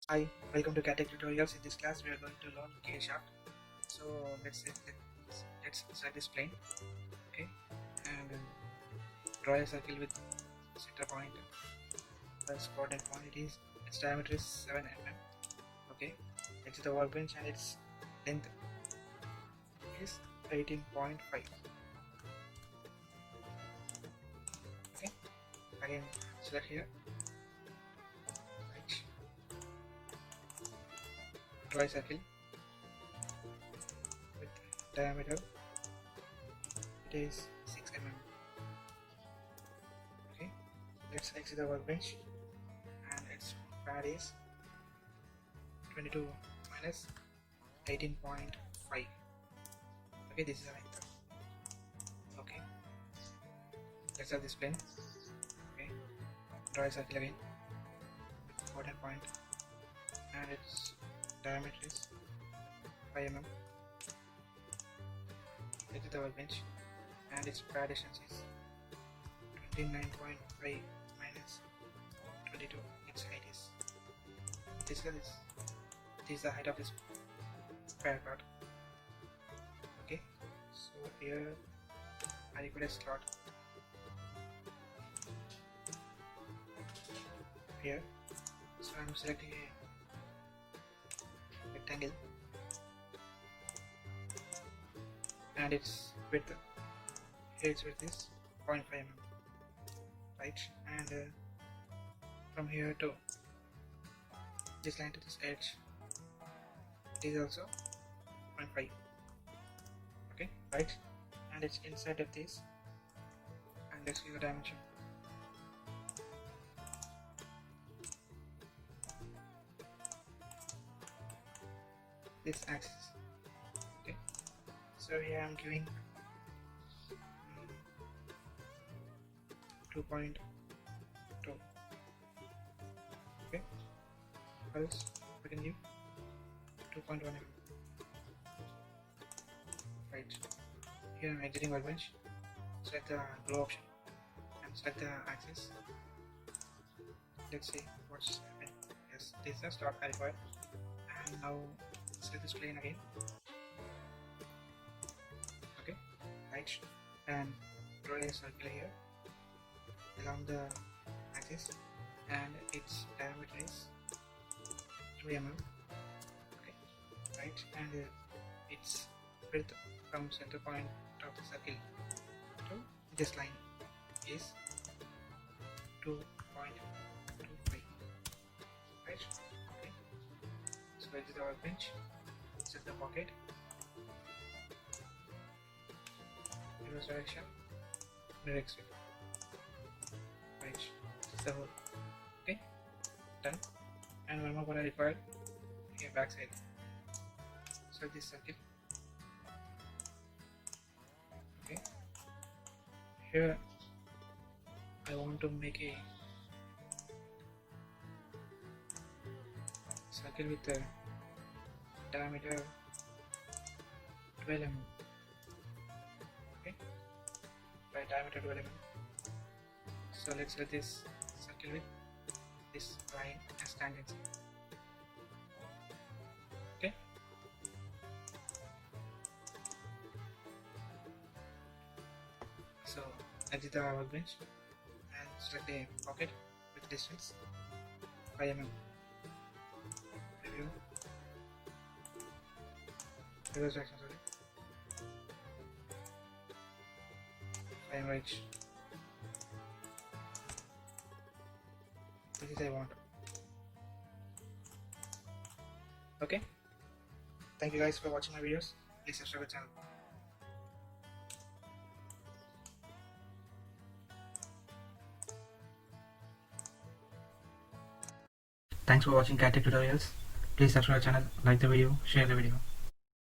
Hi, welcome to CATECH Tutorials. In this class, we are going to learn K shaft. So let's start this plane. Okay, and draw a circle with center point. First coordinate point its diameter is 7 mm. Okay, it's the workbench and its length is 18.5. Okay, again select here. Draw a circle with diameter it is 6 mm. Okay, let's exit the workbench and its pad is 22 minus 18.5. Okay, this is the length. Okay, let's have this plane. Okay, draw a circle again with coordinate point and its diameter is 5 mm. Exit the workbench and its pad distance is 29.5 minus 22. Its height is this is the height of this pad part. Okay, so here I put a slot here, so I'm selecting a rectangle and its width is 0.5 mm, right? And from here to this line to this edge it is also 0.5. okay, right? And it's inside of this, and let's see the dimension. This axis. Okay, so here I'm giving 2.2. okay, else we can give 2.1 mm. right? Here I'm exiting workbench, select the glow option and select the axis. Let's see what's happening. Yes, this is the slot I require. And now select this plane again. Okay, right, and draw a circle here along the axis and its diameter is 3 mm. okay, right, and its width from center point of the circle to this line is 2.25. right? Okay, so exit the workbench, set the pocket, reverse direction, mirror exit. Right, this is the whole. Okay, done. And one more what I required here, back side. So this circle. Okay, here I want to make a circle with a diameter 12 mm. okay, by diameter 12 mm. So let's let this circle with this line as tangent. Okay, so exit the workbench and select a pocket with distance 5 mm. Preview, reverse direction, sorry, 5 mm right. This is I want. Okay, thank you guys for watching my videos. Please subscribe to the channel. Thanks for watching CATECH Tutorials. Please subscribe to the channel, like the video, share the video.